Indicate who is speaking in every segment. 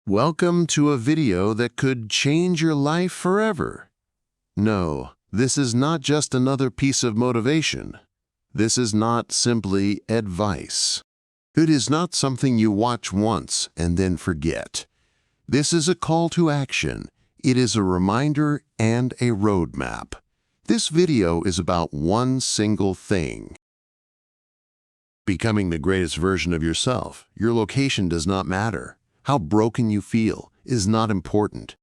Speaker 1: Welcome to a video that could change your life forever. No, this is not just another piece of motivation. This is not simply advice. It is not something you watch once and then forget. This is a call to action. It is a reminder and a roadmap. This video is about one single thing. Becoming the greatest version of yourself. Your location does not matter. How broken you feel is not important.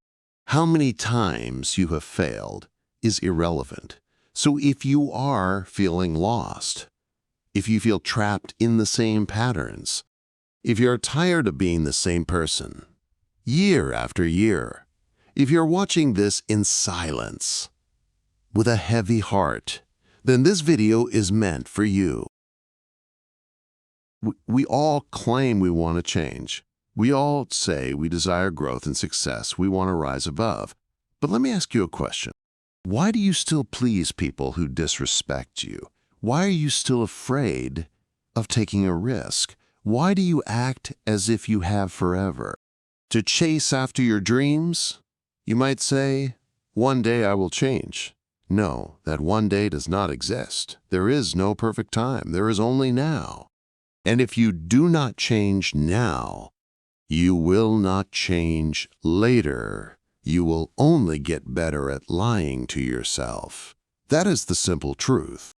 Speaker 1: How many times you have failed is irrelevant. So if you are feeling lost, if you feel trapped in the same patterns, if you're tired of being the same person, year after year, if you're watching this in silence, with a heavy heart, then this video is meant for you. We all claim we want to change. We all say we desire growth and success. We want to rise above. But let me ask you a question. Why do you still please people who disrespect you? Why are you still afraid of taking a risk? Why do you act as if you have forever? To chase after your dreams? You might say, one day I will change. No, that one day does not exist. There is no perfect time. There is only now. And if you do not change now, you will not change later. You will only get better at lying to yourself. That is the simple truth.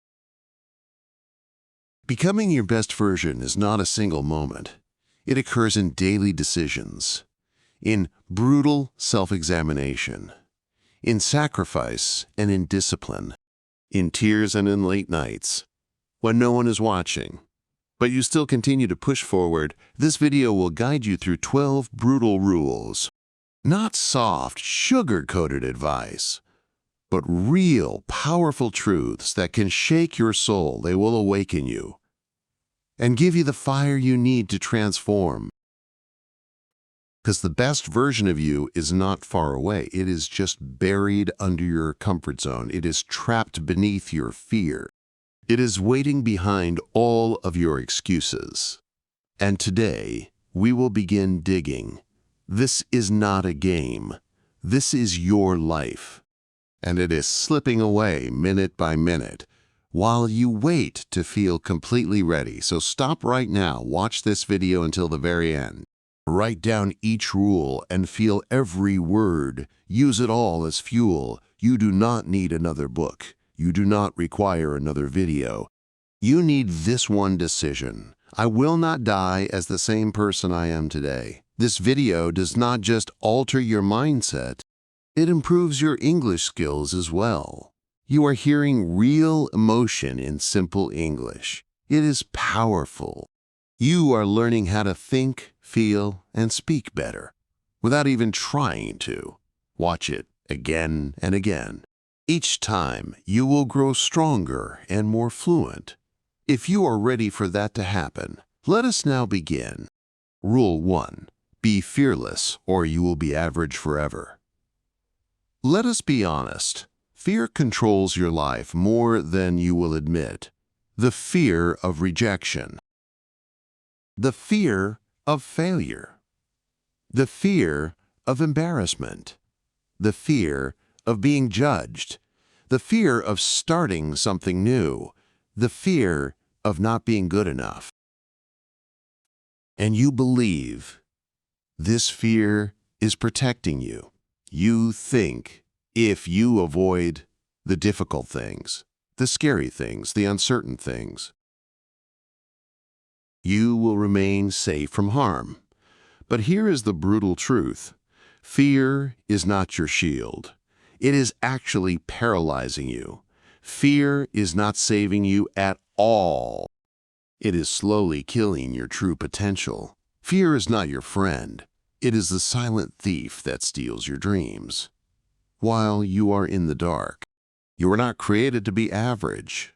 Speaker 1: Becoming your best version is not a single moment. It occurs in daily decisions, in brutal self-examination, in sacrifice and in discipline, in tears and in late nights, when no one is watching. But you still continue to push forward. This video will guide you through 12 brutal rules. Not soft, sugar-coated advice, but real, powerful truths that can shake your soul. They will awaken you and give you the fire you need to transform. Because the best version of you is not far away. It is just buried under your comfort zone. It is trapped beneath your fear. It is waiting behind all of your excuses. And today, we will begin digging. This is not a game. This is your life. And it is slipping away minute by minute while you wait to feel completely ready. So stop right now. Watch this video until the very end. Write down each rule and feel every word. Use it all as fuel. You do not need another book. You do not require another video. You need this one decision. I will not die as the same person I am today. This video does not just alter your mindset, it improves your English skills as well. You are hearing real emotion in simple English. It is powerful. You are learning how to think, feel, and speak better without even trying to. Watch it again and again. Each time, you will grow stronger and more fluent. If you are ready for that to happen, let us now begin. Rule 1. Be fearless, or you will be average forever. Let us be honest. Fear controls your life more than you will admit. The fear of rejection. The fear of failure. The fear of embarrassment. The fear of being judged, the fear of starting something new, the fear of not being good enough. And you believe this fear is protecting you. You think if you avoid the difficult things, the scary things, the uncertain things, you will remain safe from harm. But here is the brutal truth. Fear is not your shield. It is actually paralyzing you. Fear is not saving you at all. It is slowly killing your true potential. Fear is not your friend. It is the silent thief that steals your dreams. While you are in the dark, you were not created to be average.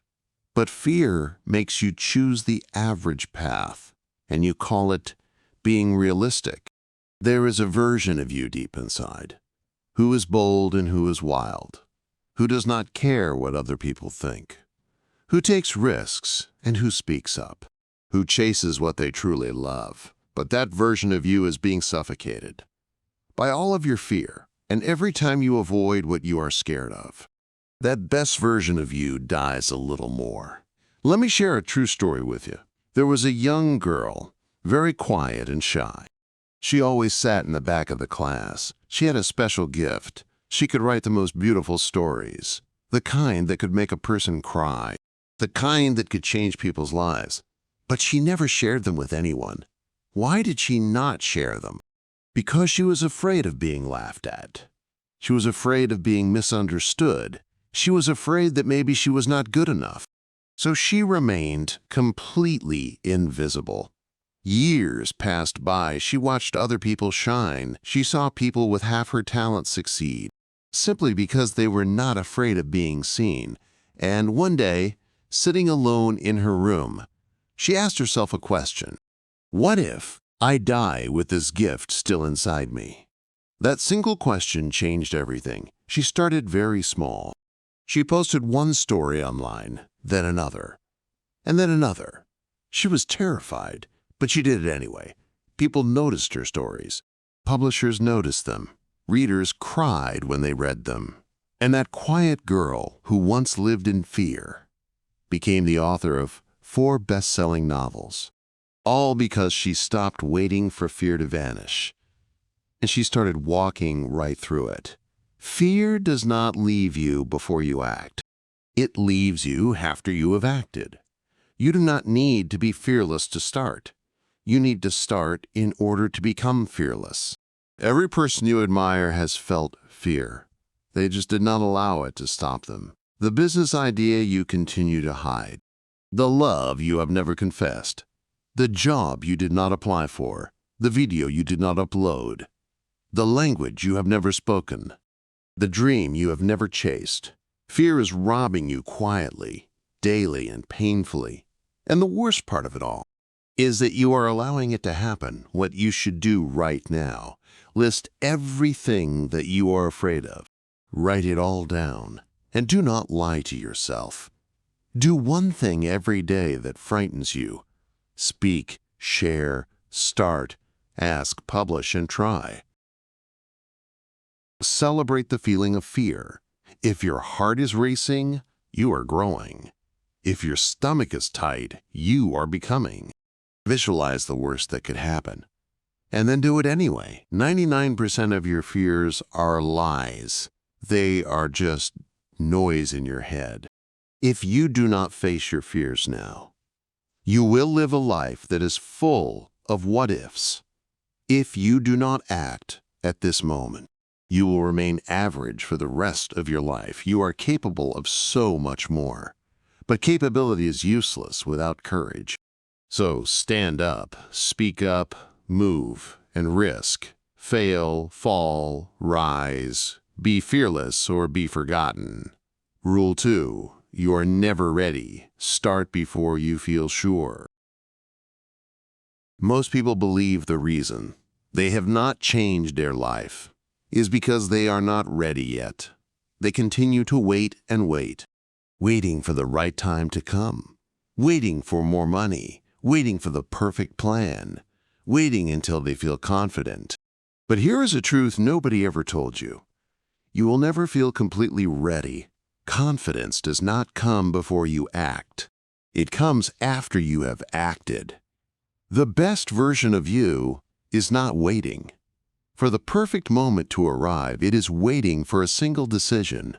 Speaker 1: But fear makes you choose the average path, and you call it being realistic. There is a version of you deep inside. Who is bold and who is wild? Who does not care what other people think? Who takes risks and who speaks up? Who chases what they truly love? But that version of you is being suffocated. by all of your fear, and every time you avoid what you are scared of, that best version of you dies a little more. Let me share a true story with you. There was a young girl, very quiet and shy. She always sat in the back of the class. She had a special gift. She could write the most beautiful stories, the kind that could make a person cry, the kind that could change people's lives. But she never shared them with anyone. Why did she not share them? Because she was afraid of being laughed at. She was afraid of being misunderstood. She was afraid that maybe she was not good enough. So she remained completely invisible. Years passed by. She watched other people shine. She saw people with half her talent succeed, simply because they were not afraid of being seen. And one day, sitting alone in her room, she asked herself a question. What if I die with this gift still inside me? That single question changed everything. She started very small. She posted one story online, then another, and then another. She was terrified, but she did it anyway. People noticed her stories. Publishers noticed them. Readers cried when they read them. And that quiet girl who once lived in fear became the author of 4 best-selling novels, all because she stopped waiting for fear to vanish, and she started walking right through it. Fear does not leave you before you act. It leaves you after you have acted. You do not need to be fearless to start. You need to start in order to become fearless. Every person you admire has felt fear. They just did not allow it to stop them. The business idea you continue to hide. The love you have never confessed. The job you did not apply for. The video you did not upload. The language you have never spoken. The dream you have never chased. Fear is robbing you quietly, daily, and painfully. And the worst part of it all is that you are allowing it to happen, what you should do right now. List everything that you are afraid of. Write it all down. And do not lie to yourself. Do one thing every day that frightens you. Speak, share, start, ask, publish, and try. Celebrate the feeling of fear. If your heart is racing, you are growing. If your stomach is tight, you are becoming. Visualize the worst that could happen. And then do it anyway. 99% of your fears are lies. They are just noise in your head. If you do not face your fears now, you will live a life that is full of what-ifs. If you do not act at this moment, you will remain average for the rest of your life. You are capable of so much more. But capability is useless without courage. So stand up, speak up, move, and risk. Fail, fall, rise. Be fearless or be forgotten. Rule 2. You are never ready. Start before you feel sure. Most people believe the reason they have not changed their life is because they are not ready yet. They continue to wait and wait, waiting for the right time to come, waiting for more money, waiting for the perfect plan, waiting until they feel confident. But here is a truth nobody ever told you. You will never feel completely ready. Confidence does not come before you act. It comes after you have acted. The best version of you is not waiting for the perfect moment to arrive. It is waiting for a single decision.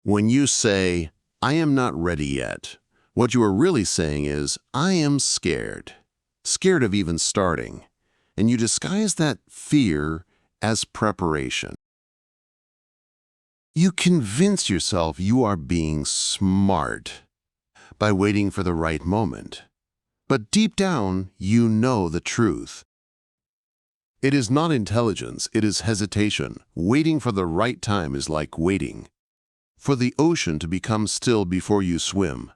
Speaker 1: When you say, "I am not ready yet," what you are really saying is, "I am scared." Scared of even starting. And you disguise that fear as preparation. You convince yourself you are being smart by waiting for the right moment. But deep down, you know the truth. It is not intelligence, it is hesitation. Waiting for the right time is like waiting for the ocean to become still before you swim.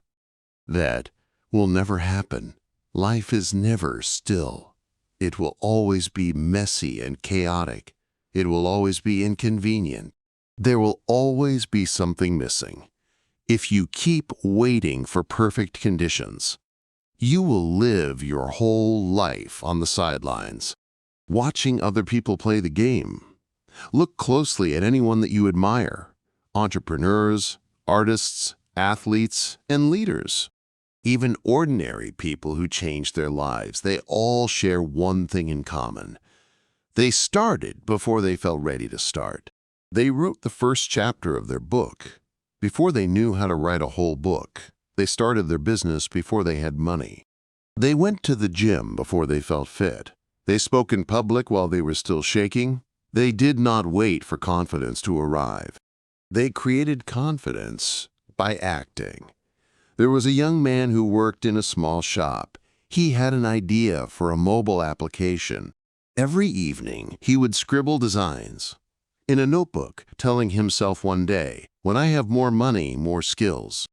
Speaker 1: That will never happen. Life is never still. It will always be messy and chaotic. It will always be inconvenient. There will always be something missing. If you keep waiting for perfect conditions, you will live your whole life on the sidelines, watching other people play the game. Look closely at anyone that you admire: entrepreneurs, artists, athletes, and leaders. Even ordinary people who changed their lives, they all share one thing in common. They started before they felt ready to start. They wrote the first chapter of their book before they knew how to write a whole book. They started their business before they had money. They went to the gym before they felt fit. They spoke in public while they were still shaking. They did not wait for confidence to arrive. They created confidence by acting. There was a young man who worked in a small shop. He had an idea for a mobile application. Every evening, he would scribble designs in a notebook, telling himself one day, "When I have more money, more skills,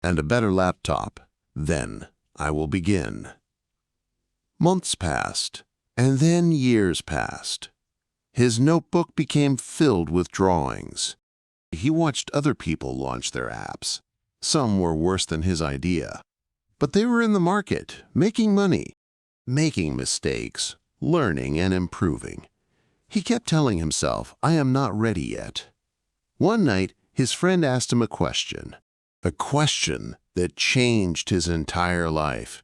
Speaker 1: and a better laptop, then I will begin." Months passed, and then years passed. His notebook became filled with drawings. He watched other people launch their apps. Some were worse than his idea, but they were in the market, making money, making mistakes, learning and improving. He kept telling himself, "I am not ready yet." One night, his friend asked him a question that changed his entire life.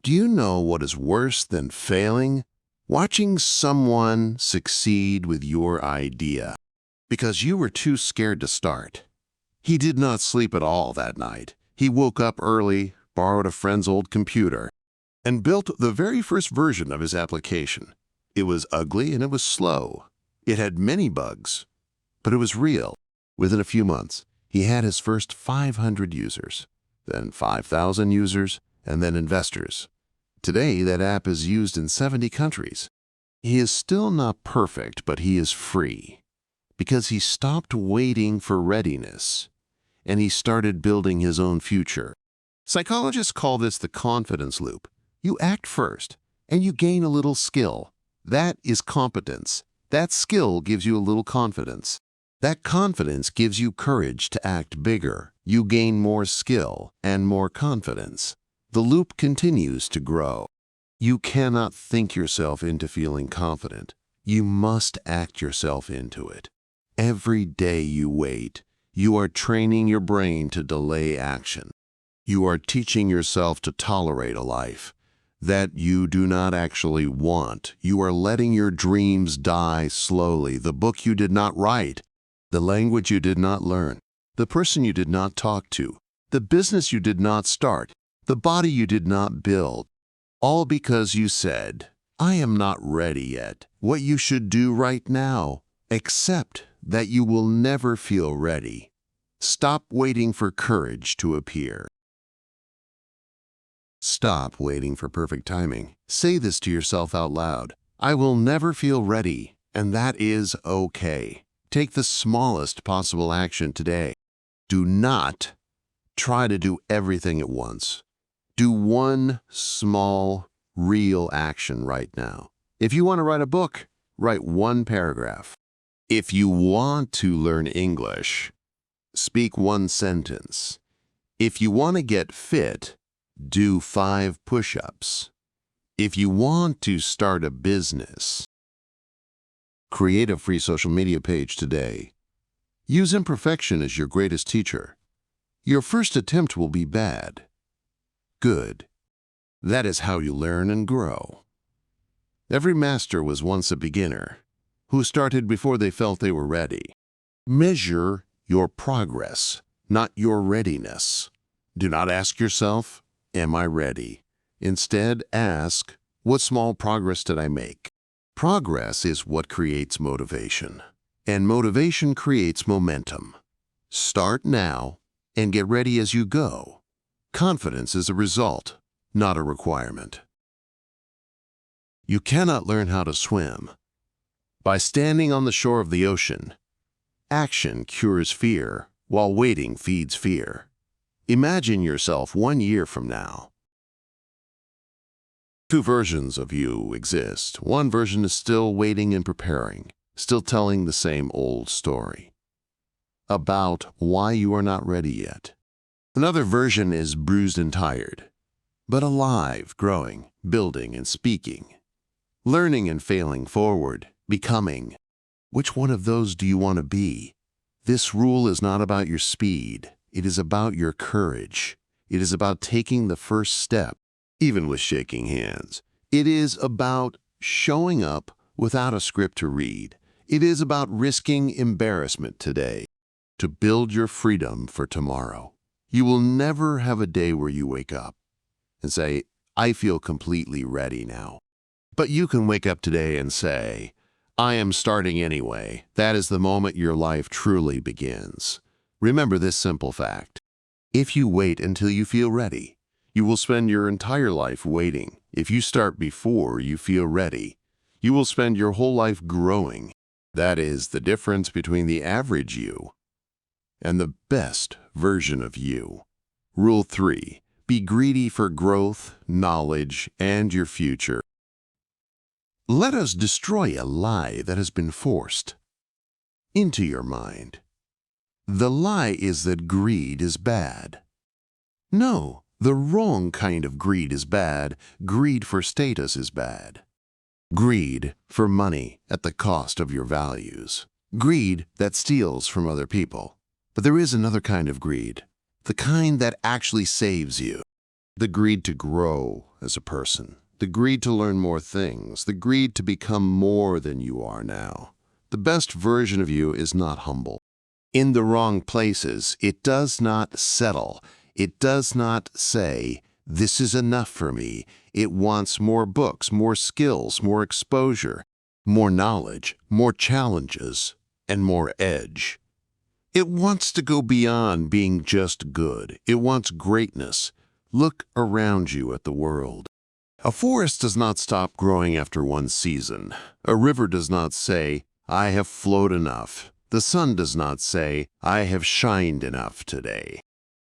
Speaker 1: "Do you know what is worse than failing? Watching someone succeed with your idea because you were too scared to start." He did not sleep at all that night. He woke up early, borrowed a friend's old computer, and built the very first version of his application. It was ugly and it was slow. It had many bugs, but it was real. Within a few months, he had his first 500 users, then 5,000 users, and then investors. Today, that app is used in 70 countries. He is still not perfect, but he is free because he stopped waiting for readiness and he started building his own future. Psychologists call this the confidence loop. You act first, and you gain a little skill. That is competence. That skill gives you a little confidence. That confidence gives you courage to act bigger. You gain more skill and more confidence. The loop continues to grow. You cannot think yourself into feeling confident. You must act yourself into it. Every day you wait, you are training your brain to delay action. You are teaching yourself to tolerate a life that you do not actually want. You are letting your dreams die slowly. The book you did not write, the language you did not learn, the person you did not talk to, the business you did not start, the body you did not build, all because you said, "I am not ready yet." What you should do right now, accept that you will never feel ready. Stop waiting for courage to appear. Stop waiting for perfect timing. Say this to yourself out loud: "I will never feel ready," and that is okay. Take the smallest possible action today. Do not try to do everything at once. Do one small, real action right now. If you want to write a book, write one paragraph. If you want to learn English, speak one sentence. If you want to get fit, do 5 push-ups. If you want to start a business, create a free social media page today. Use imperfection as your greatest teacher. Your first attempt will be bad. Good. That is how you learn and grow. Every master was once a beginner who started before they felt they were ready. Measure your progress, not your readiness. Do not ask yourself, "Am I ready?" Instead, ask, "What small progress did I make?" Progress is what creates motivation, and motivation creates momentum. Start now and get ready as you go. Confidence is a result, not a requirement. You cannot learn how to swim by standing on the shore of the ocean. Action cures fear, while waiting feeds fear. Imagine yourself 1 year from now. 2 versions of you exist. One version is still waiting and preparing, still telling the same old story about why you are not ready yet. Another version is bruised and tired, but alive, growing, building and speaking, learning and failing forward, becoming. Which one of those do you want to be? This rule is not about your speed. It is about your courage. It is about taking the first step, even with shaking hands. It is about showing up without a script to read. It is about risking embarrassment today to build your freedom for tomorrow. You will never have a day where you wake up and say, I feel completely ready now. But you can wake up today and say, I am starting anyway. That is the moment your life truly begins. Remember this simple fact. If you wait until you feel ready, you will spend your entire life waiting. If you start before you feel ready, you will spend your whole life growing. That is the difference between the average you and the best version of you. Rule 3. Be greedy for growth, knowledge, and your future. Let us destroy a lie that has been forced into your mind. The lie is that greed is bad. No, the wrong kind of greed is bad. Greed for status is bad. Greed for money at the cost of your values. Greed that steals from other people. But there is another kind of greed, the kind that actually saves you. The greed to grow as a person. The greed to learn more things. The greed to become more than you are now. The best version of you is not humble. In the wrong places, it does not settle. It does not say, this is enough for me. It wants more books, more skills, more exposure, more knowledge, more challenges, and more edge. It wants to go beyond being just good. It wants greatness. Look around you at the world. A forest does not stop growing after one season. A river does not say, I have flowed enough. The sun does not say, I have shined enough today.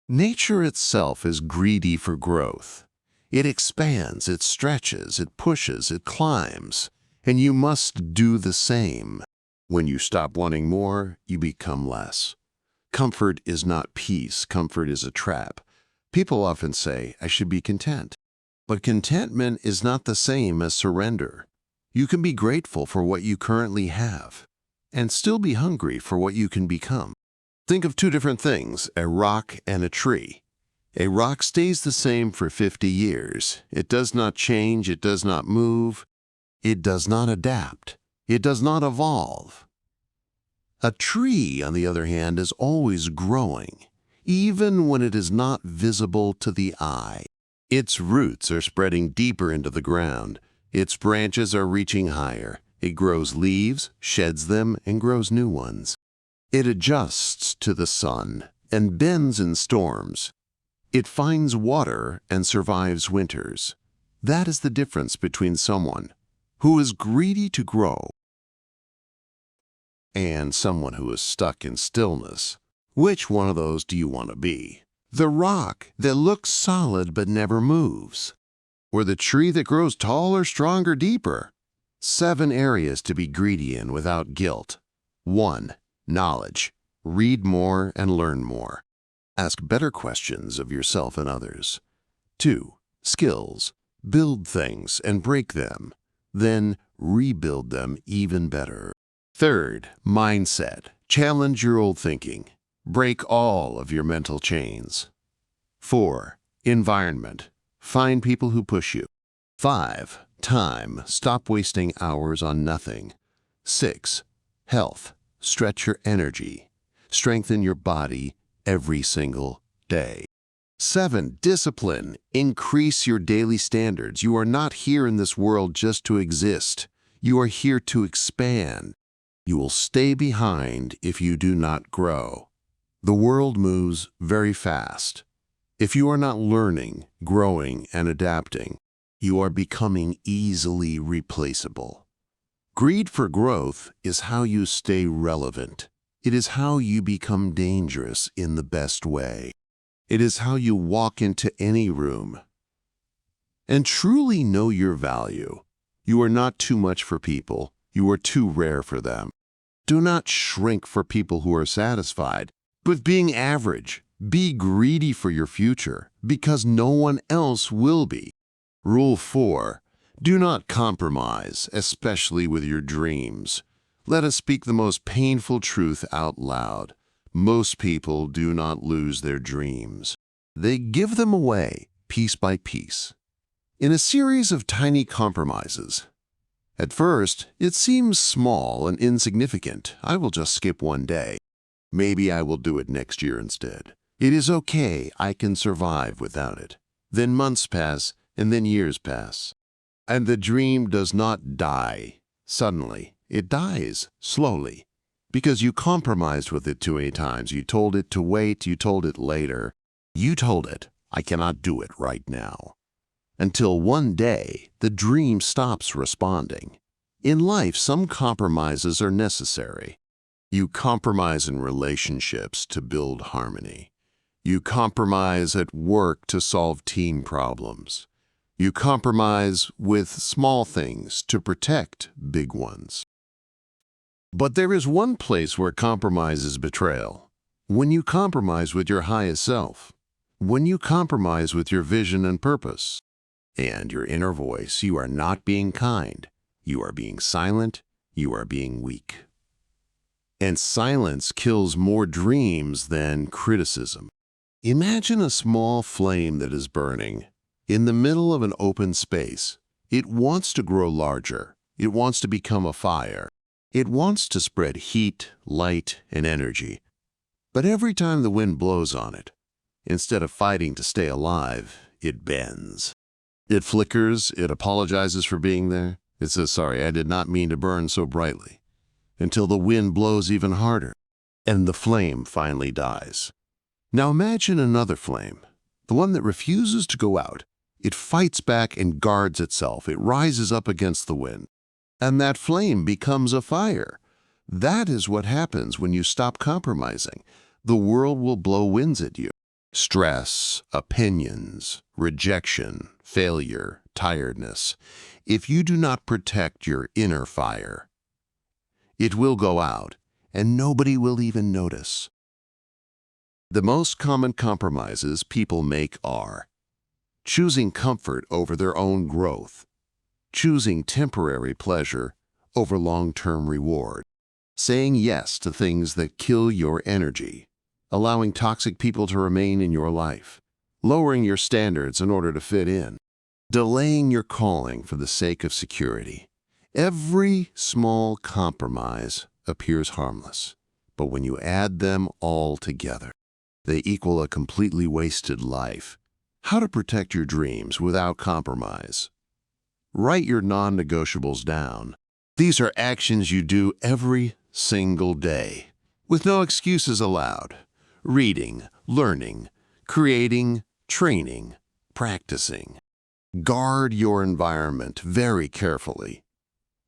Speaker 1: Nature itself is greedy for growth. It expands, it stretches, it pushes, it climbs, and you must do the same. When you stop wanting more, you become less. Comfort is not peace. Comfort is a trap. People often say, I should be content. But contentment is not the same as surrender. You can be grateful for what you currently have and still be hungry for what you can become. Think of two different things, a rock and a tree. A rock stays the same for 50 years. It does not change, it does not move, it does not adapt, it does not evolve. A tree, on the other hand, is always growing, even when it is not visible to the eye. Its roots are spreading deeper into the ground. Its branches are reaching higher. It grows leaves, sheds them, and grows new ones. It adjusts to the sun and bends in storms. It finds water and survives winters. That is the difference between someone who is greedy to grow and someone who is stuck in stillness. Which one of those do you want to be? The rock that looks solid but never moves, or the tree that grows taller, stronger, deeper? 7 areas to be greedy in without guilt. 1. Knowledge. Read more and learn more. Ask better questions of yourself and others. 2. Skills. Build things and break them, then rebuild them even better. 3. Mindset. Challenge your old thinking. Break all of your mental chains. 4. Environment. Find people who push you. 5. Time. Stop wasting hours on nothing. 6. Health. Stretch your energy. Strengthen your body every single day. 7. Discipline. Increase your daily standards. You are not here in this world just to exist. You are here to expand. You will stay behind if you do not grow. The world moves very fast. If you are not learning, growing, and adapting, you are becoming easily replaceable. Greed for growth is how you stay relevant. It is how you become dangerous in the best way. It is how you walk into any room and truly know your value. You are not too much for people. You are too rare for them. Do not shrink for people who are satisfied with being average. Be greedy for your future because no one else will be. Rule 4. Do not compromise, especially with your dreams. Let us speak the most painful truth out loud. Most people do not lose their dreams. They give them away, piece by piece, in a series of tiny compromises. At first, it seems small and insignificant. I will just skip one day. Maybe I will do it next year instead. It is okay, I can survive without it. Then months pass, and then years pass. And the dream does not die suddenly. It dies slowly. Because you compromised with it too many times. You told it to wait, you told it later. You told it, I cannot do it right now. Until one day, the dream stops responding. In life, some compromises are necessary. You compromise in relationships to build harmony. You compromise at work to solve team problems. You compromise with small things to protect big ones. But there is one place where compromise is betrayal. When you compromise with your highest self. When you compromise with your vision and purpose. And your inner voice, you are not being kind. You are being silent. You are being weak. And silence kills more dreams than criticism. Imagine a small flame that is burning. In the middle of an open space, it wants to grow larger. It wants to become a fire. It wants to spread heat, light, and energy. But every time the wind blows on it, instead of fighting to stay alive, it bends. It flickers, it apologizes for being there. It says, sorry, I did not mean to burn so brightly. Until the wind blows even harder, and the flame finally dies. Now imagine another flame, the one that refuses to go out. It fights back and guards itself. It rises up against the wind. And that flame becomes a fire. That is what happens when you stop compromising. The world will blow winds at you. Stress, opinions, rejection, failure, tiredness. If you do not protect your inner fire, it will go out, and nobody will even notice. The most common compromises people make are choosing comfort over their own growth, choosing temporary pleasure over long-term reward, saying yes to things that kill your energy, allowing toxic people to remain in your life, lowering your standards in order to fit in, delaying your calling for the sake of security. Every small compromise appears harmless, but when you add them all together, they equal a completely wasted life. How to protect your dreams without compromise. Write your non-negotiables down. These are actions you do every single day, with no excuses allowed. Reading, learning, creating, training, practicing. Guard your environment very carefully.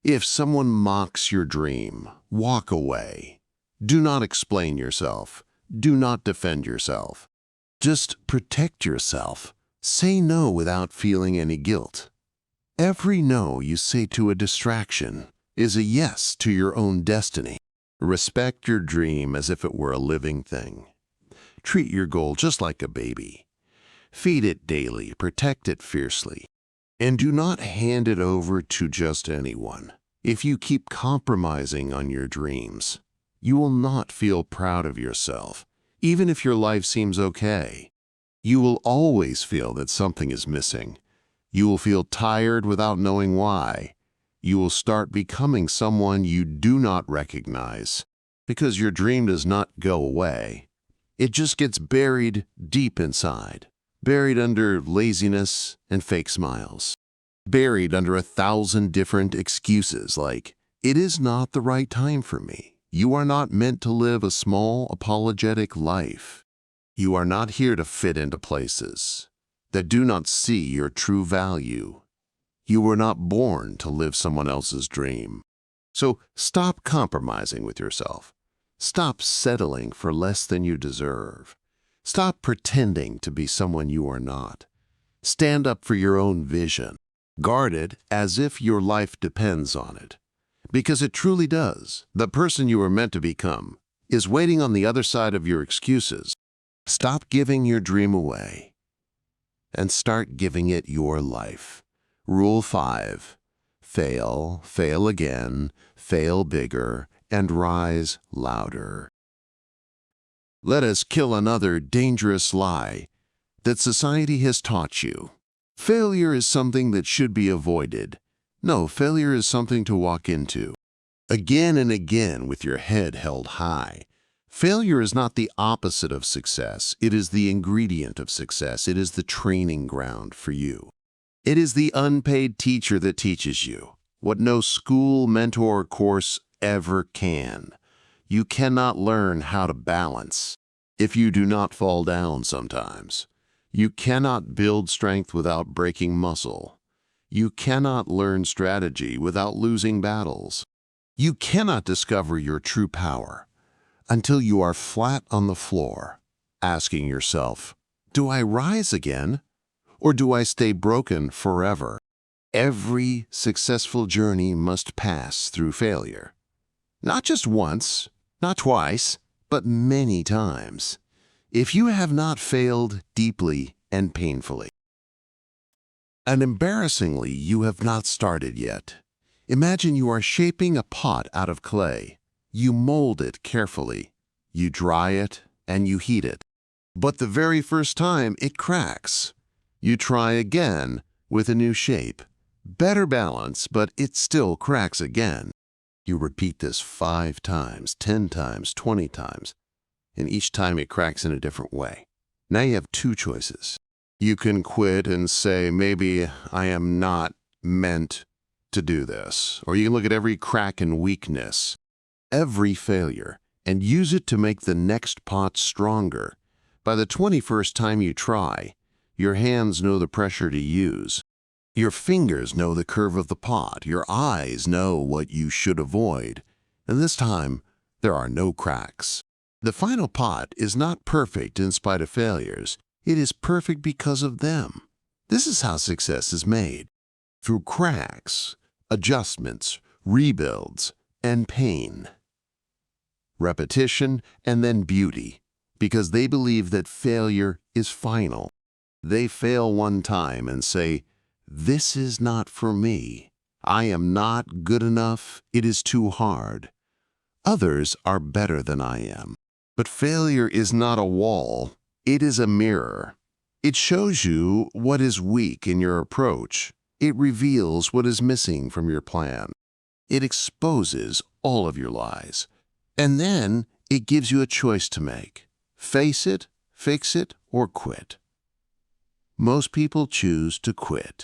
Speaker 1: If someone mocks your dream, walk away. Do not explain yourself. Do not defend yourself. Just protect yourself. Say no without feeling any guilt. Every no you say to a distraction is a yes to your own destiny. Respect your dream as if it were a living thing. Treat your goal just like a baby. Feed it daily, protect it fiercely, and do not hand it over to just anyone. If you keep compromising on your dreams, you will not feel proud of yourself, even if your life seems okay. You will always feel that something is missing. You will feel tired without knowing why. You will start becoming someone you do not recognize, because your dream does not go away. It just gets buried deep inside, buried under laziness and fake smiles, buried under 1,000 different excuses like, it is not the right time for me. You are not meant to live a small, apologetic life. You are not here to fit into places that do not see your true value. You were not born to live someone else's dream. So stop compromising with yourself. Stop settling for less than you deserve. Stop pretending to be someone you are not. Stand up for your own vision. Guard it as if your life depends on it. Because it truly does. The person you are meant to become is waiting on the other side of your excuses. Stop giving your dream away and start giving it your life. Rule 5. Fail, fail again, fail bigger, and rise louder. Let us kill another dangerous lie that society has taught you. Failure is something that should be avoided. No, failure is something to walk into. Again and again with your head held high. Failure is not the opposite of success. It is the ingredient of success. It is the training ground for you. It is the unpaid teacher that teaches you what no school, mentor, or course ever can. You cannot learn how to balance if you do not fall down sometimes. You cannot build strength without breaking muscle. You cannot learn strategy without losing battles. You cannot discover your true power until you are flat on the floor, asking yourself, do I rise again, or do I stay broken forever? Every successful journey must pass through failure. Not just once, not twice, but many times. If you have not failed deeply and painfully, and embarrassingly, you have not started yet. Imagine you are shaping a pot out of clay. You mold it carefully. You dry it and you heat it. But the very first time it cracks. You try again with a new shape. Better balance, but it still cracks again. You repeat this 5 times, 10 times, 20 times, and each time it cracks in a different way. Now you have 2 choices. You can quit and say, maybe I am not meant to do this. Or you can look at every crack and weakness, every failure, and use it to make the next pot stronger. By the 21st time you try, your hands know the pressure to use. Your fingers know the curve of the pot. Your eyes know what you should avoid. And this time, there are no cracks. The final pot is not perfect in spite of failures. It is perfect because of them. This is how success is made. Through cracks, adjustments, rebuilds, and pain. Repetition and then beauty, because they believe that failure is final. They fail one time and say, this is not for me. I am not good enough. It is too hard. Others are better than I am. But failure is not a wall. It is a mirror. It shows you what is weak in your approach. It reveals what is missing from your plan. It exposes all of your lies. And then it gives you a choice to make. Face it, fix it, or quit. Most people choose to quit.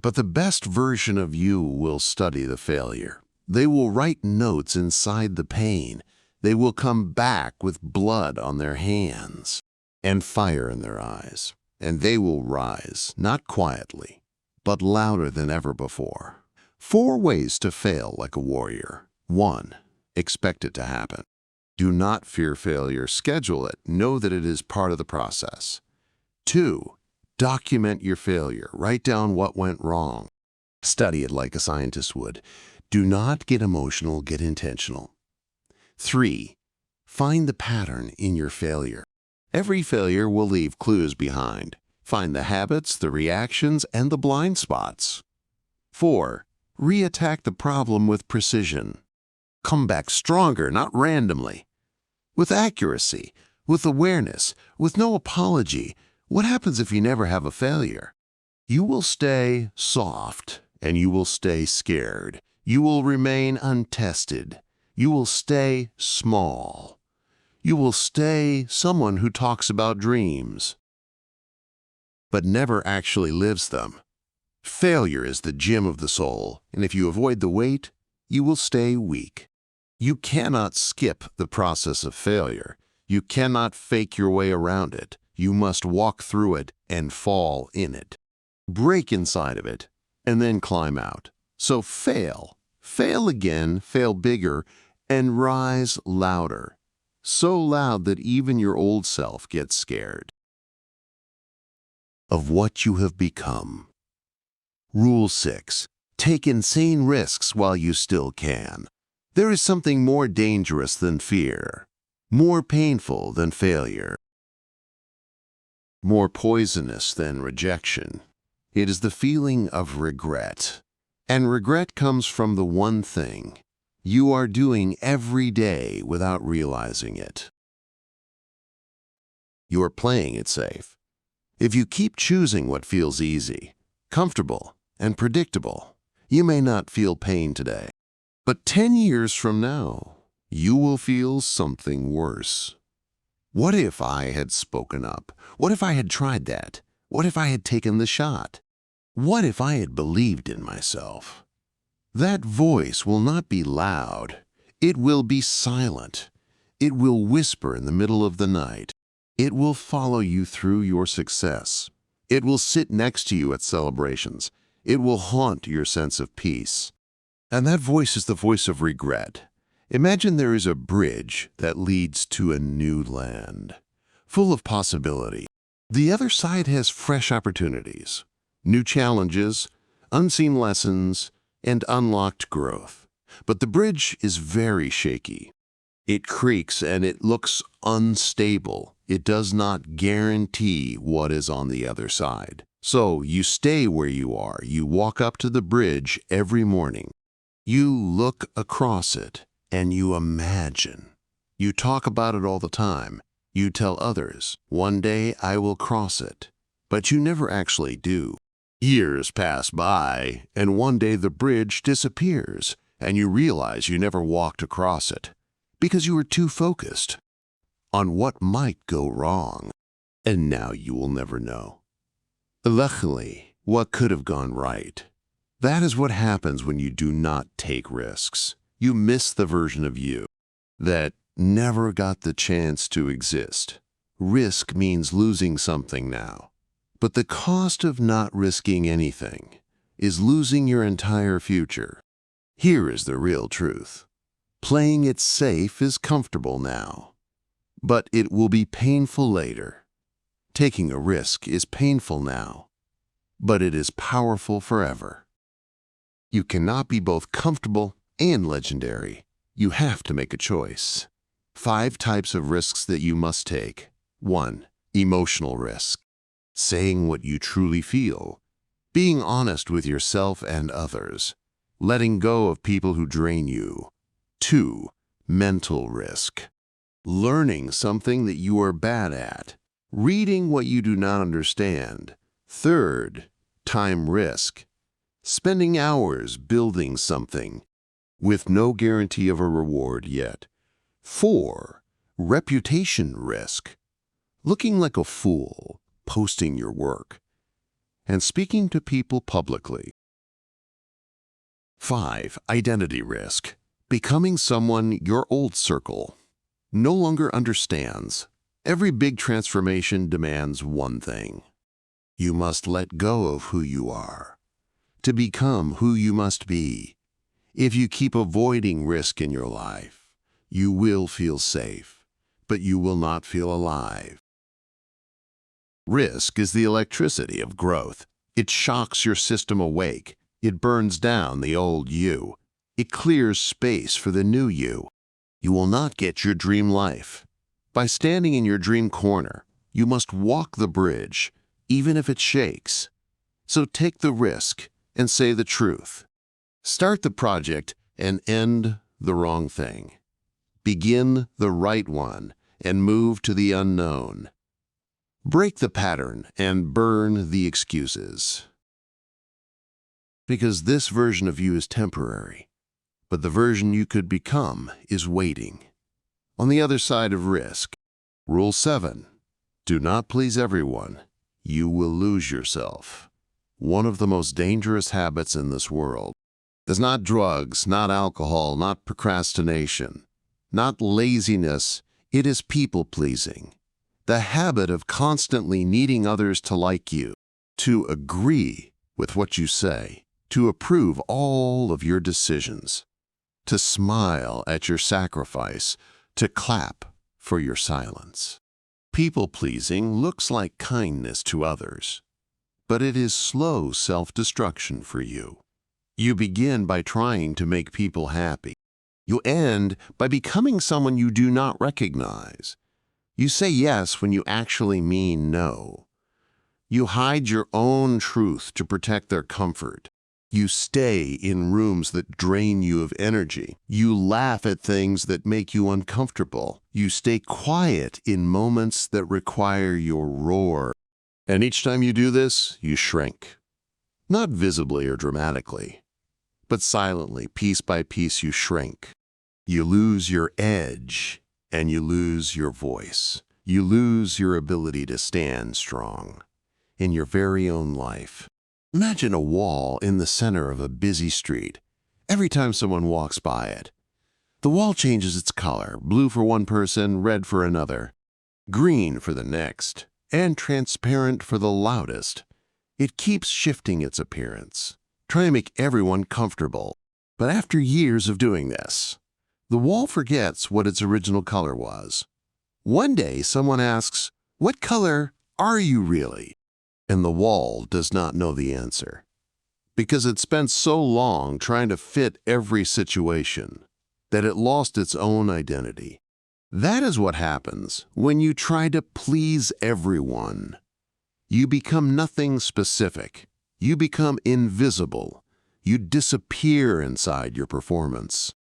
Speaker 1: But the best version of you will study the failure. They will write notes inside the pain. They will come back with blood on their hands and fire in their eyes. And they will rise, not quietly, but louder than ever before. 4 ways to fail like a warrior. 1. Expect it to happen. Do not fear failure. Schedule it. Know that it is part of the process. 2. Document your failure. Write down what went wrong. Study it like a scientist would. Do not get emotional, get intentional. 3. Find the pattern in your failure. Every failure will leave clues behind. Find the habits, the reactions, and the blind spots. 4. Re-attack the problem with precision. Come back stronger, not randomly. With accuracy, with awareness, with no apology. What happens if you never have a failure? You will stay soft, and you will stay scared. You will remain untested. You will stay small. You will stay someone who talks about dreams, but never actually lives them. Failure is the gym of the soul, and if you avoid the weight, you will stay weak. You cannot skip the process of failure. You cannot fake your way around it. You must walk through it and fall in it. Break inside of it, and then climb out. So fail. Fail again, fail bigger, and rise louder. So loud that even your old self gets scared of what you have become. Rule 6. Take insane risks while you still can. There is something more dangerous than fear, more painful than failure, more poisonous than rejection. It is the feeling of regret. And regret comes from the one thing you are doing every day without realizing it. You are playing it safe. If you keep choosing what feels easy, comfortable, and predictable, you may not feel pain today. But 10 years from now, you will feel something worse. What if I had spoken up? What if I had tried that? What if I had taken the shot? What if I had believed in myself? That voice will not be loud. It will be silent. It will whisper in the middle of the night. It will follow you through your success. It will sit next to you at celebrations. It will haunt your sense of peace. And that voice is the voice of regret. Imagine there is a bridge that leads to a new land, full of possibility. The other side has fresh opportunities, new challenges, unseen lessons, and unlocked growth. But the bridge is very shaky. It creaks and it looks unstable. It does not guarantee what is on the other side. So you stay where you are. You walk up to the bridge every morning. You look across it and you imagine. You talk about it all the time. You tell others, one day I will cross it. But you never actually do. Years pass by, and one day the bridge disappears, and you realize you never walked across it because you were too focused on what might go wrong. And now you will never know. Luckily, what could have gone right? That is what happens when you do not take risks. You miss the version of you that never got the chance to exist. Risk means losing something now. But the cost of not risking anything is losing your entire future. Here is the real truth. Playing it safe is comfortable now, but it will be painful later. Taking a risk is painful now, but it is powerful forever. You cannot be both comfortable and legendary. You have to make a choice. 5 types of risks that you must take. 1. Emotional risk. Saying what you truly feel. Being honest with yourself and others. Letting go of people who drain you. 2. Mental risk. Learning something that you are bad at. Reading what you do not understand. 3. Time risk. Spending hours building something with no guarantee of a reward yet. 4. Reputation risk. Looking like a fool, posting your work, and speaking to people publicly. 5. Identity risk. Becoming someone your old circle no longer understands. Every big transformation demands one thing. You must let go of who you are to become who you must be. If you keep avoiding risk in your life, you will feel safe, but you will not feel alive. Risk is the electricity of growth. It shocks your system awake. It burns down the old you. It clears space for the new you. You will not get your dream life. By standing in your dream corner, you must walk the bridge, even if it shakes. So take the risk and say the truth. Start the project and end the wrong thing. Begin the right one and move to the unknown. Break the pattern and burn the excuses. Because this version of you is temporary, but the version you could become is waiting. On the other side of risk. Rule 7. Do not please everyone. You will lose yourself. One of the most dangerous habits in this world is not drugs, not alcohol, not procrastination, not laziness. It is people-pleasing. The habit of constantly needing others to like you, to agree with what you say, to approve all of your decisions, to smile at your sacrifice, to clap for your silence. People-pleasing looks like kindness to others, but it is slow self-destruction for you. You begin by trying to make people happy. You end by becoming someone you do not recognize. You say yes when you actually mean no. You hide your own truth to protect their comfort. You stay in rooms that drain you of energy. You laugh at things that make you uncomfortable. You stay quiet in moments that require your roar. And each time you do this, you shrink. Not visibly or dramatically, but silently, piece by piece, you shrink. You lose your edge, and you lose your voice. You lose your ability to stand strong in your very own life. Imagine a wall in the center of a busy street. Every time someone walks by it, the wall changes its color, blue for one person, red for another, green for the next, and transparent for the loudest. It keeps shifting its appearance, trying to make everyone comfortable. But after years of doing this, the wall forgets what its original color was. One day, someone asks, "What color are you really?" And the wall does not know the answer, because it spent so long trying to fit every situation that it lost its own identity. That is what happens when you try to please everyone. You become nothing specific. You become invisible. You disappear inside your performance.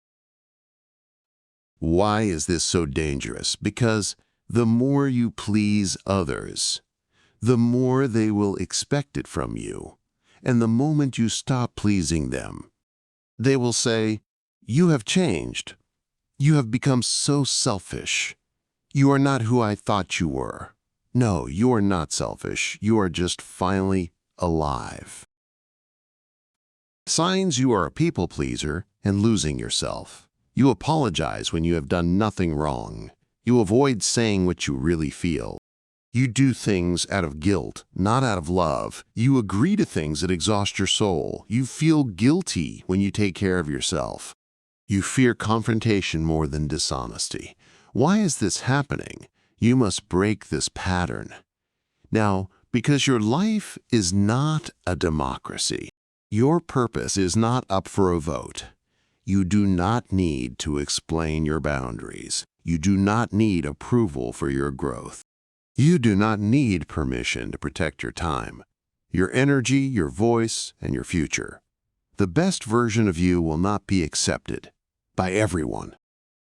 Speaker 1: Why is this so dangerous? Because the more you please others, the more they will expect it from you. And the moment you stop pleasing them, they will say, "You have changed. You have become so selfish. You are not who I thought you were." No, you are not selfish. You are just finally alive. Signs you are a people pleaser and losing yourself. You apologize when you have done nothing wrong. You avoid saying what you really feel. You do things out of guilt, not out of love. You agree to things that exhaust your soul. You feel guilty when you take care of yourself. You fear confrontation more than dishonesty. Why is this happening? You must break this pattern. Now, because your life is not a democracy, your purpose is not up for a vote. You do not need to explain your boundaries. You do not need approval for your growth. You do not need permission to protect your time, your energy, your voice, and your future. The best version of you will not be accepted by everyone,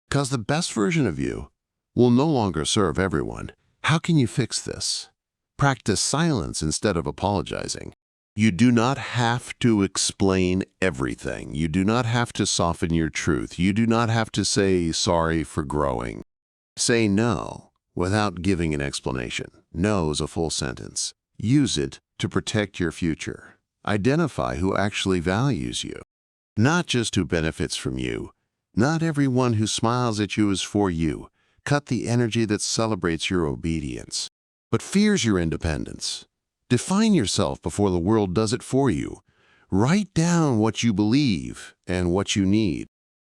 Speaker 1: because the best version of you will no longer serve everyone. How can you fix this? Practice silence instead of apologizing. You do not have to explain everything. You do not have to soften your truth. You do not have to say sorry for growing. Say no without giving an explanation. No is a full sentence. Use it to protect your future. Identify who actually values you, not just who benefits from you. Not everyone who smiles at you is for you. Cut the energy that celebrates your obedience, but fears your independence. Define yourself before the world does it for you. Write down what you believe and what you need,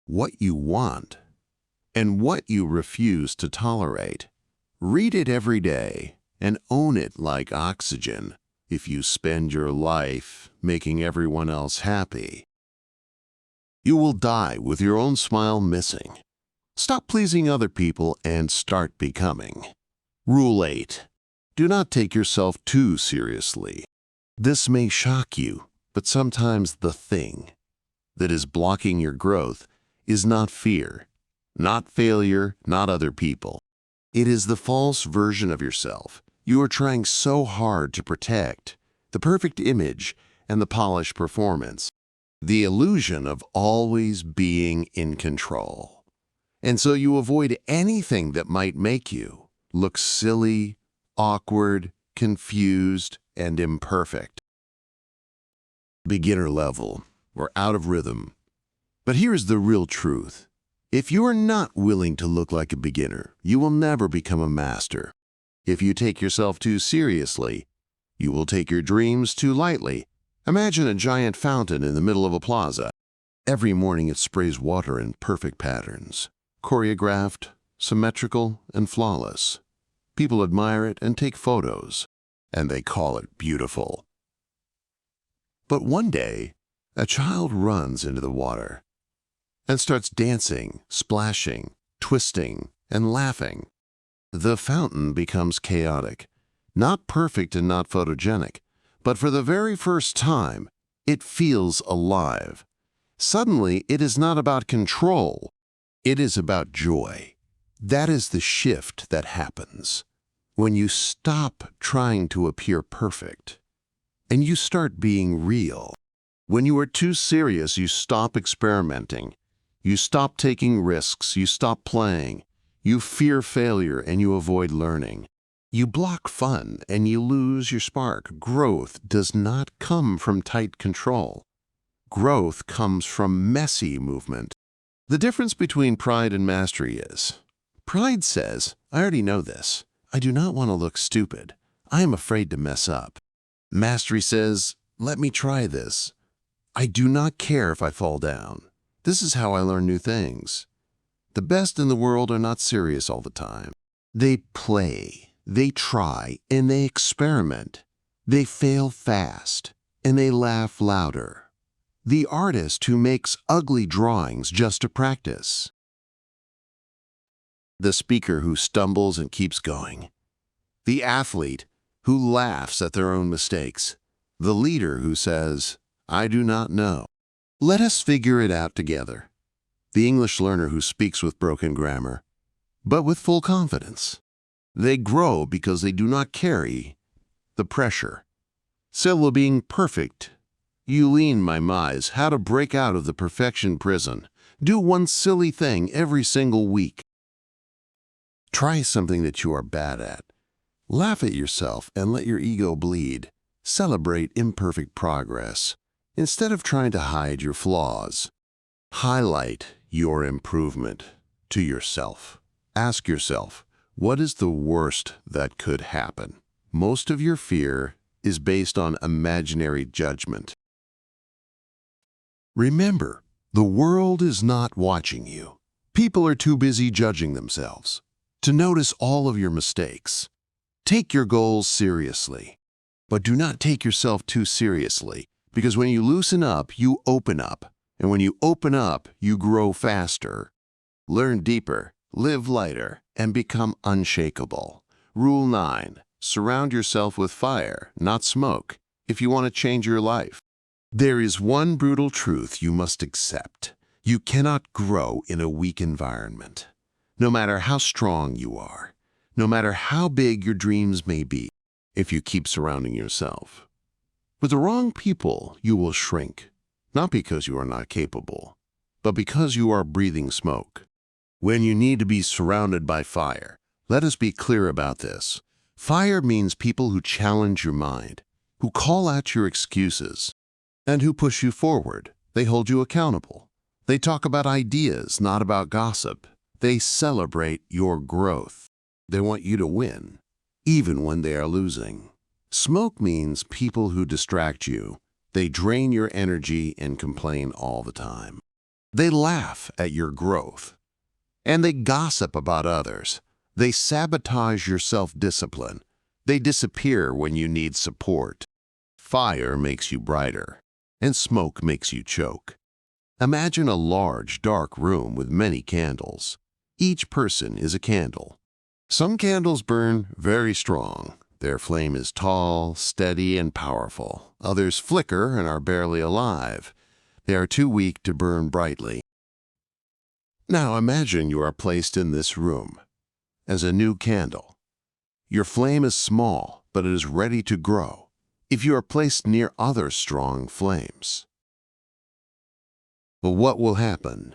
Speaker 1: what you want, and what you refuse to tolerate. Read it every day and own it like oxygen. If you spend your life making everyone else happy, you will die with your own smile missing. Stop pleasing other people and start becoming. Rule 8. Do not take yourself too seriously. This may shock you, but sometimes the thing that is blocking your growth is not fear, not failure, not other people. It is the false version of yourself you are trying so hard to protect, the perfect image and the polished performance, the illusion of always being in control. And so you avoid anything that might make you look silly, awkward, confused, and imperfect. Beginner level or out of rhythm. But here is the real truth. If you are not willing to look like a beginner, you will never become a master. If you take yourself too seriously, you will take your dreams too lightly. Imagine a giant fountain in the middle of a plaza. Every morning it sprays water in perfect patterns, choreographed, symmetrical, and flawless. People admire it and take photos, and they call it beautiful. But one day, a child runs into the water and starts dancing, splashing, twisting, and laughing. The fountain becomes chaotic, not perfect and not photogenic, but for the very first time, It feels alive. Suddenly, it is not about control. It is about joy. That is the shift that happens when you stop trying to appear perfect and you start being real. When you are too serious, you stop experimenting. You stop taking risks. You stop playing. You fear failure and you avoid learning. You block fun and you lose your spark. Growth does not come from tight control. Growth comes from messy movement. The difference between pride and mastery is, pride says, I already know this. I do not want to look stupid. I am afraid to mess up. Mastery says, let me try this. I do not care if I fall down. This is how I learn new things. The best in the world are not serious all the time. They play, they try, and they experiment. They fail fast, and they laugh louder. The artist who makes ugly drawings just to practice. The speaker who stumbles and keeps going. The athlete who laughs at their own mistakes. The leader who says, I do not know. Let us figure it out together. The English learner who speaks with broken grammar, but with full confidence. They grow because they do not carry the pressure. Syllable being perfect. You lean my mize, how to break out of the perfection prison. Do one silly thing every single week. Try something that you are bad at. Laugh at yourself and let your ego bleed. Celebrate imperfect progress instead of trying to hide your flaws. Highlight your improvement to yourself. Ask yourself, what is the worst that could happen? Most of your fear is based on imaginary judgment. Remember, the world is not watching you. People are too busy judging themselves to notice all of your mistakes. Take your goals seriously, but do not take yourself too seriously, because when you loosen up, you open up, and when you open up, you grow faster. Learn deeper, live lighter, and become unshakable. Rule 9. Surround yourself with fire, not smoke, if you want to change your life. There is one brutal truth you must accept. You cannot grow in a weak environment. No matter how strong you are, no matter how big your dreams may be, if you keep surrounding yourself with the wrong people, you will shrink, not because you are not capable, but because you are breathing smoke. When you need to be surrounded by fire, let us be clear about this. Fire means people who challenge your mind, who call out your excuses, and who push you forward. They hold you accountable. They talk about ideas, not about gossip. They celebrate your growth. They want you to win, even when they are losing. Smoke means people who distract you. They drain your energy and complain all the time. They laugh at your growth, and they gossip about others. They sabotage your self-discipline. They disappear when you need support. Fire makes you brighter, and smoke makes you choke. Imagine a large, dark room with many candles. Each person is a candle. Some candles burn very strong. Their flame is tall, steady, and powerful. Others flicker and are barely alive. They are too weak to burn brightly. Now imagine you are placed in this room as a new candle. Your flame is small, but it is ready to grow if you are placed near other strong flames. But what will happen?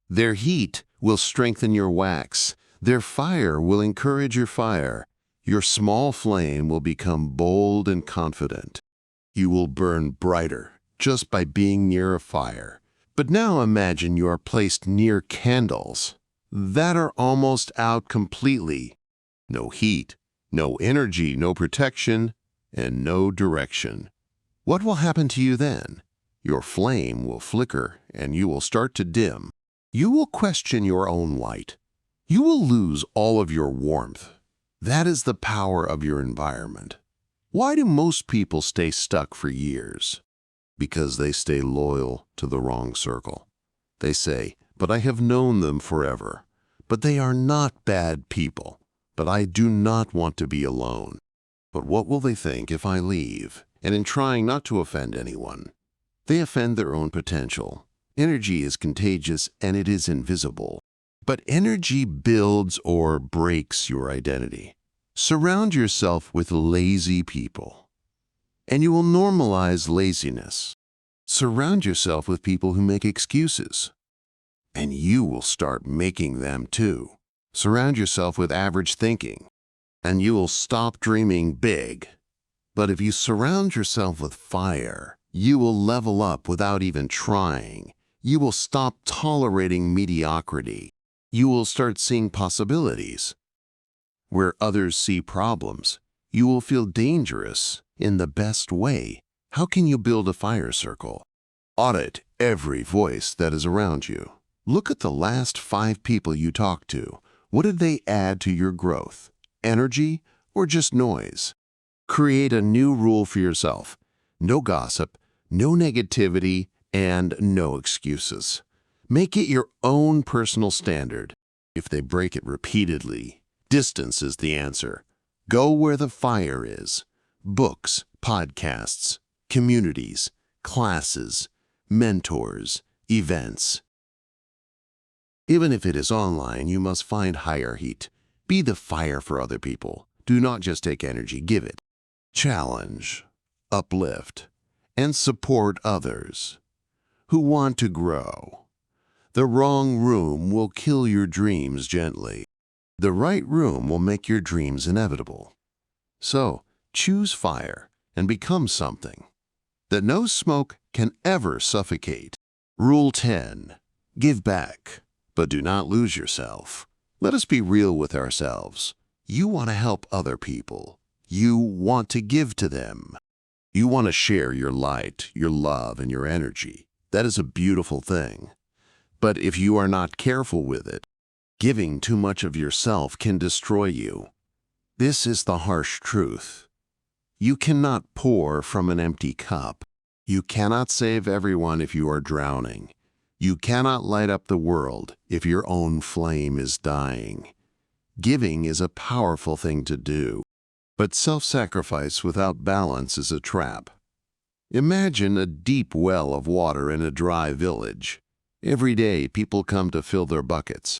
Speaker 1: Their heat will strengthen your wax. Their fire will encourage your fire. Your small flame will become bold and confident. You will burn brighter just by being near a fire. But now imagine you are placed near candles that are almost out completely. No heat, no energy, no protection, and no direction. What will happen to you then? Your flame will flicker and you will start to dim. You will question your own light. You will lose all of your warmth. That is the power of your environment. Why do most people stay stuck for years? Because they stay loyal to the wrong circle. They say, but I have known them forever. But they are not bad people. But I do not want to be alone. But what will they think if I leave? And in trying not to offend anyone, They offend their own potential. Energy is contagious and it is invisible. But energy builds or breaks your identity. Surround yourself with lazy people, and you will normalize laziness. Surround yourself with people who make excuses, and you will start making them too. Surround yourself with average thinking, and you will stop dreaming big. But if you surround yourself with fire, you will level up without even trying. You will stop tolerating mediocrity. You will start seeing possibilities. Where others see problems, you will feel dangerous in the best way. How can you build a fire circle? Audit every voice that is around you. Look at the last 5 people you talked to. What did they add to your growth? Energy or just noise? Create a new rule for yourself. No gossip, no negativity, and no excuses. Make it your own personal standard. If they break it repeatedly, distance is the answer. Go where the fire is. Books, podcasts, communities, classes, mentors, events. Even if it is online, you must find higher heat. Be the fire for other people. Do not just take energy, give it. Challenge, uplift, and support others who want to grow. The wrong room will kill your dreams gently. The right room will make your dreams inevitable. So, choose fire and become something that no smoke can ever suffocate. Rule 10. Give back, but do not lose yourself. Let us be real with ourselves. You want to help other people. You want to give to them. You want to share your light, your love, and your energy. That is a beautiful thing. But if you are not careful with it, giving too much of yourself can destroy you. This is the harsh truth. You cannot pour from an empty cup. You cannot save everyone if you are drowning. You cannot light up the world if your own flame is dying. Giving is a powerful thing to do, but self-sacrifice without balance is a trap. Imagine a deep well of water in a dry village. Every day, people come to fill their buckets.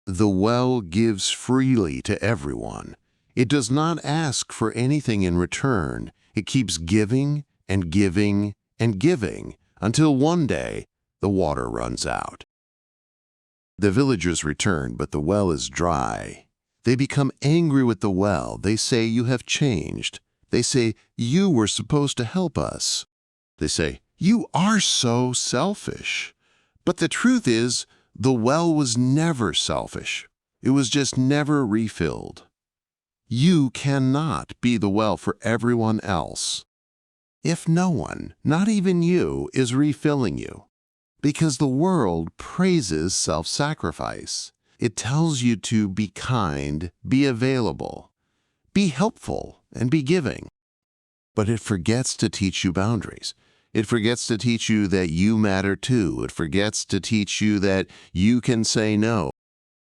Speaker 1: The well gives freely to everyone. It does not ask for anything in return. It keeps giving and giving and giving until one day the water runs out. The villagers return, but the well is dry. They become angry with the well. They say, "You have changed." They say, "You were supposed to help us." They say, "You are so selfish." But the truth is, the well was never selfish. It was just never refilled. You cannot be the well for everyone else if no one, not even you, is refilling you. Because the world praises self-sacrifice. It tells you to be kind, be available, be helpful, and be giving. But it forgets to teach you boundaries. It forgets to teach you that you matter too. It forgets to teach you that you can say no.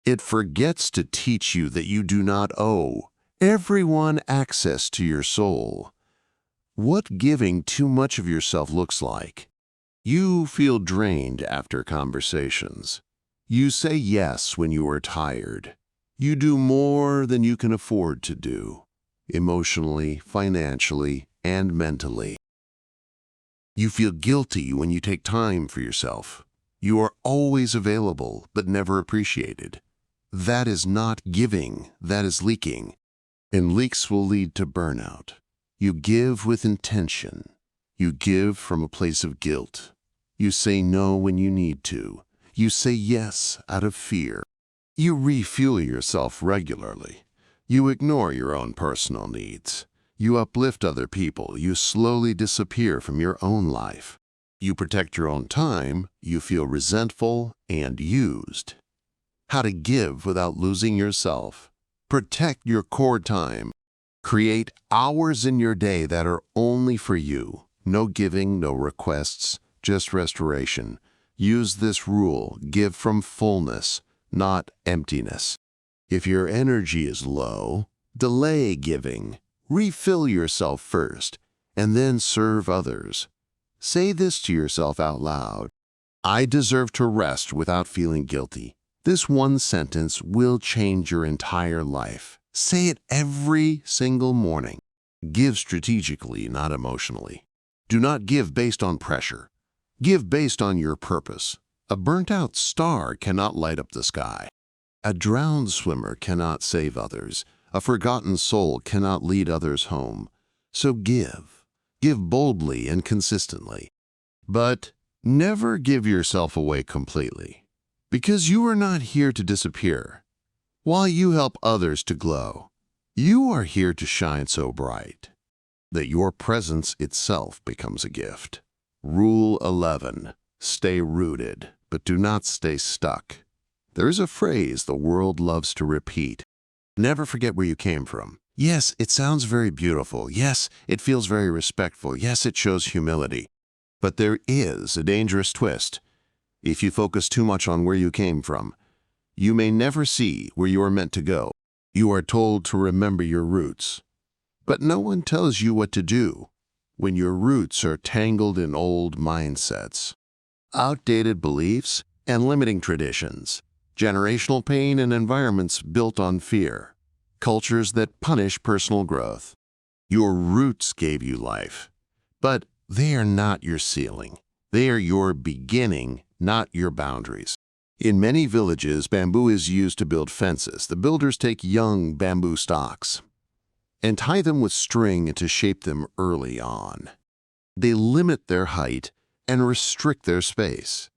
Speaker 1: It forgets to teach you that you do not owe everyone access to your soul. What giving too much of yourself looks like. You feel drained after conversations. You say yes when you are tired. You do more than you can afford to do, emotionally, financially, and mentally. You feel guilty when you take time for yourself. You are always available, but never appreciated. That is not giving, that is leaking. And leaks will lead to burnout. You give with intention. You give from a place of guilt. You say no when you need to. You say yes out of fear. You refuel yourself regularly. You ignore your own personal needs. You uplift other people. You slowly disappear from your own life. You protect your own time. You feel resentful and used. How to give without losing yourself. Protect your core time. Create hours in your day that are only for you. No giving, no requests, just restoration. Use this rule. Give from fullness, not emptiness. If your energy is low, delay giving. Refill yourself first, and then serve others. Say this to yourself out loud. I deserve to rest without feeling guilty. This one sentence will change your entire life. Say it every single morning. Give strategically, not emotionally. Do not give based on pressure. Give based on your purpose. A burnt-out star cannot light up the sky. A drowned swimmer cannot save others. A forgotten soul cannot lead others home. So give. Give boldly and consistently. But never give yourself away completely, because you are not here to disappear. While you help others to glow, you are here to shine so bright that your presence itself becomes a gift. Rule 11. Stay rooted, but do not stay stuck. There is a phrase the world loves to repeat. Never forget where you came from. Yes, it sounds very beautiful. Yes, it feels very respectful. Yes, it shows humility. But there is a dangerous twist. If you focus too much on where you came from, you may never see where you are meant to go. You are told to remember your roots, but no one tells you what to do when your roots are tangled in old mindsets, outdated beliefs, and limiting traditions, generational pain and environments built on fear, cultures that punish personal growth. Your roots gave you life, but they are not your ceiling. They are your beginning, not your boundaries. In many villages, bamboo is used to build fences. The builders take young bamboo stalks and tie them with string to shape them early on. They limit their height and restrict their space,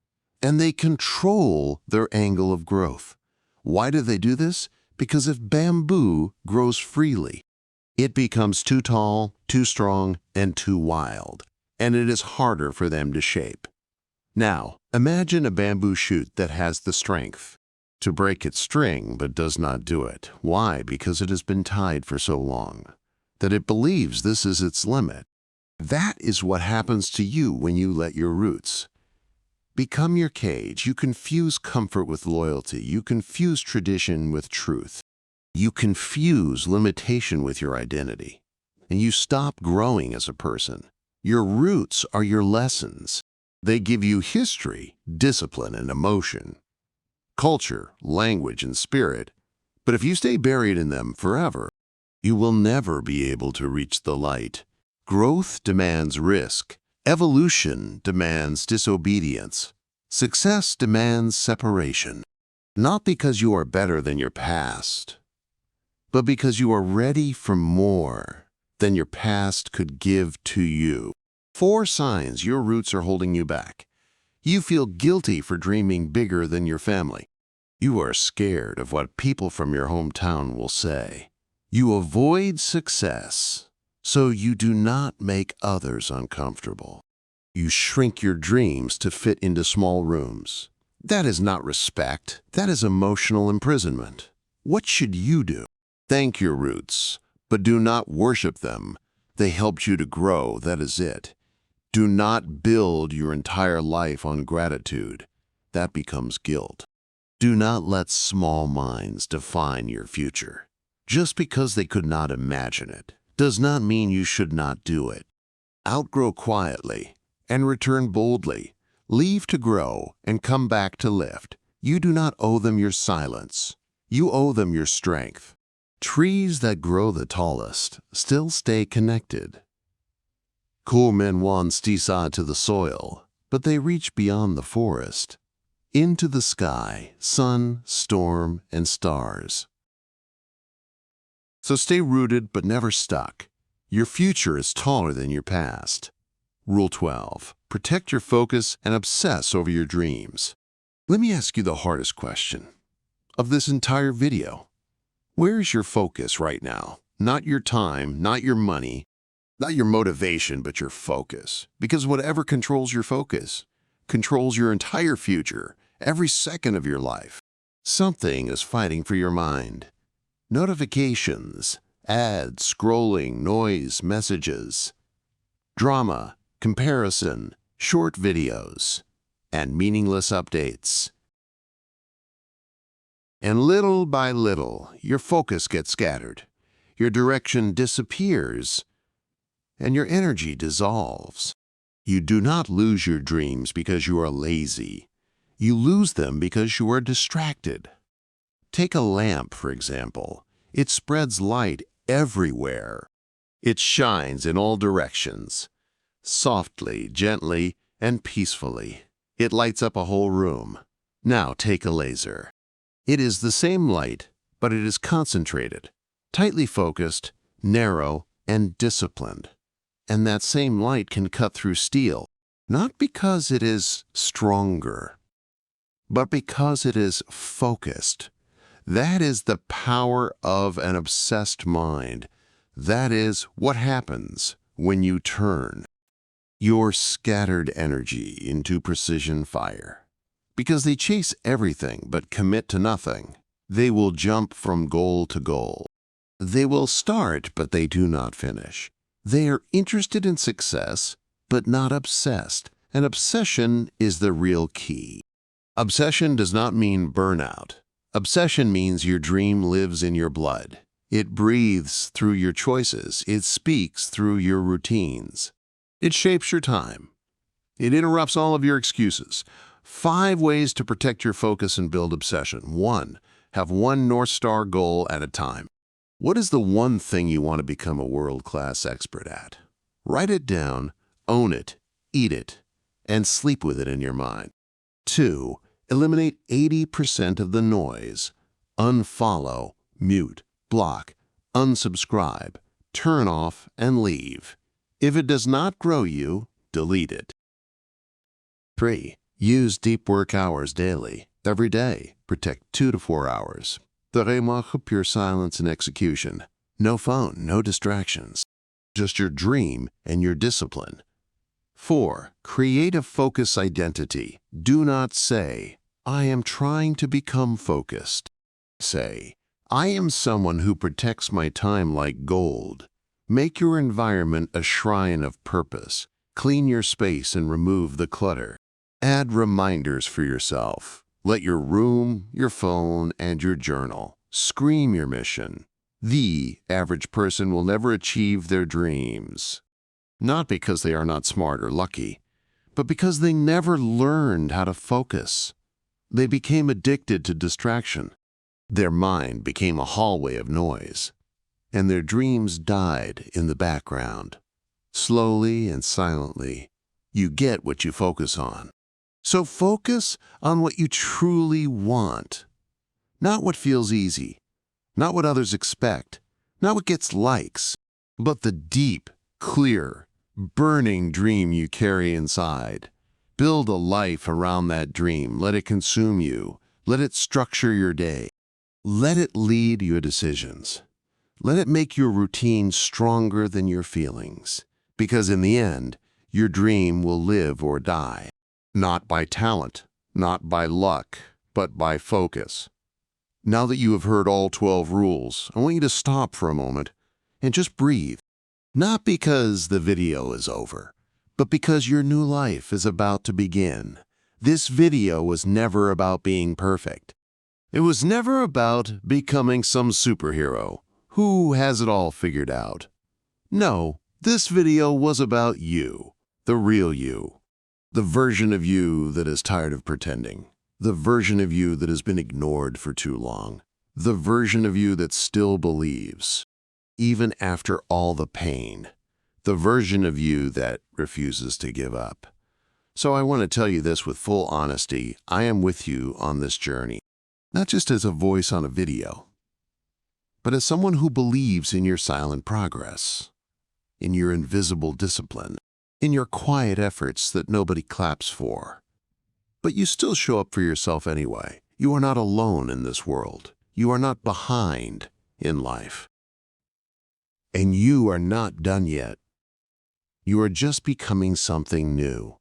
Speaker 1: and they control their angle of growth. Why do they do this? Because if bamboo grows freely, it becomes too tall, too strong, and too wild, and it is harder for them to shape. Now, imagine a bamboo shoot that has the strength to break its string but does not do it. Why? Because it has been tied for so long that it believes this is its limit. That is what happens to you when you let your roots become your cage. You confuse comfort with loyalty. You confuse tradition with truth. You confuse limitation with your identity, and you stop growing as a person. Your roots are your lessons. They give you history, discipline, and emotion, culture, language, and spirit. But if you stay buried in them forever, you will never be able to reach the light. Growth demands risk. Evolution demands disobedience. Success demands separation. Not because you are better than your past, but because you are ready for more than your past could give to you. 4 signs your roots are holding you back. You feel guilty for dreaming bigger than your family. You are scared of what people from your hometown will say. You avoid success so you do not make others uncomfortable. You shrink your dreams to fit into small rooms. That is not respect. That is emotional imprisonment. What should you do? Thank your roots, but do not worship them. They helped you to grow, that is it. Do not build your entire life on gratitude. That becomes guilt. Do not let small minds define your future. Just because they could not imagine it does not mean you should not do it. Outgrow quietly and return boldly. Leave to grow and come back to lift. You do not owe them your silence. You owe them your strength. Trees that grow the tallest still stay connected. Cool men want stisa to the soil, but they reach beyond the forest, into the sky, sun, storm, and stars. So stay rooted but never stuck. Your future is taller than your past. Rule 12. Protect your focus and obsess over your dreams. Let me ask you the hardest question of this entire video. Where is your focus right now? Not your time, not your money, not your motivation, but your focus. Because whatever controls your focus controls your entire future, every second of your life. Something is fighting for your mind. Notifications, ads, scrolling, noise, messages, drama, comparison, short videos, and meaningless updates. And little by little, your focus gets scattered, your direction disappears, and your energy dissolves. You do not lose your dreams because you are lazy. You lose them because you are distracted. Take a lamp, for example. It spreads light everywhere. It shines in all directions. Softly, gently, and peacefully. It lights up a whole room. Now take a laser. It is the same light, but it is concentrated, tightly focused, narrow, and disciplined. And that same light can cut through steel, not because it is stronger, but because it is focused. That is the power of an obsessed mind. That is what happens when you turn your scattered energy into precision fire. Because they chase everything but commit to nothing. They will jump from goal to goal. They will start, but they do not finish. They are interested in success, but not obsessed. And obsession is the real key. Obsession does not mean burnout. Obsession means your dream lives in your blood. It breathes through your choices. It speaks through your routines. It shapes your time. It interrupts all of your excuses. 5 ways to protect your focus and build obsession. 1. Have one North Star goal at a time. What is the one thing you want to become a world-class expert at? Write it down, own it, eat it, and sleep with it in your mind. 2. Eliminate 80% of the noise. Unfollow, mute, block, unsubscribe, turn off, and leave. If it does not grow you, delete it. 3. Use deep work hours daily, every day. Protect 2 to 4 hours. Pure silence and execution. No phone, no distractions. Just your dream and your discipline. 4. Create a focus identity. Do not say, I am trying to become focused. Say, I am someone who protects my time like gold. Make your environment a shrine of purpose. Clean your space and remove the clutter. Add reminders for yourself. Let your room, your phone, and your journal scream your mission. The average person will never achieve their dreams. Not because they are not smart or lucky, but because they never learned how to focus. They became addicted to distraction. Their mind became a hallway of noise, and their dreams died in the background. Slowly and silently, you get what you focus on. So focus on what you truly want. Not what feels easy, not what others expect, not what gets likes, but the deep, clear, burning dream you carry inside. Build a life around that dream. Let it consume you. Let it structure your day. Let it lead your decisions. Let it make your routine stronger than your feelings. Because in the end, your dream will live or die. Not by talent, not by luck, but by focus. Now that you have heard all 12 rules, I want you to stop for a moment and just breathe. Not because the video is over, but because your new life is about to begin. This video was never about being perfect. It was never about becoming some superhero who has it all figured out. No, this video was about you, the real you. The version of you that is tired of pretending. The version of you that has been ignored for too long. The version of you that still believes, even after all the pain. The version of you that refuses to give up. So I want to tell you this with full honesty. I am with you on this journey. Not just as a voice on a video, but as someone who believes in your silent progress, in your invisible discipline, in your quiet efforts that nobody claps for. But you still show up for yourself anyway. You are not alone in this world. You are not behind in life. And you are not done yet. You are just becoming something new.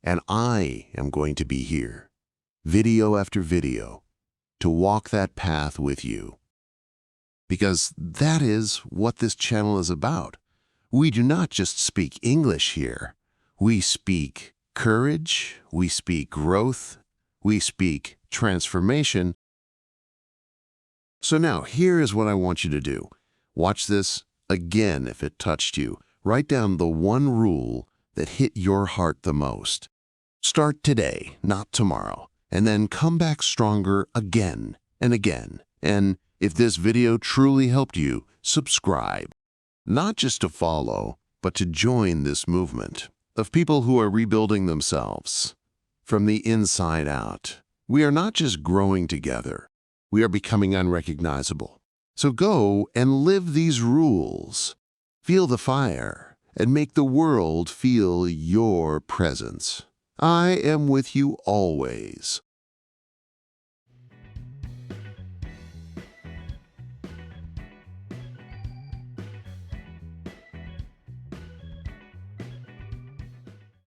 Speaker 1: And I am going to be here, video after video, to walk that path with you. Because that is what this channel is about. We do not just speak English here. We speak courage, we speak growth, we speak transformation. So now, here is what I want you to do. Watch this again if it touched you. Write down the one rule that hit your heart the most. Start today, not tomorrow, and then come back stronger again and again. And if this video truly helped you, subscribe. Not just to follow, but to join this movement of people who are rebuilding themselves from the inside out. We are not just growing together, we are becoming unrecognizable. So go and live these rules. Feel the fire and make the world feel your presence. I am with you always.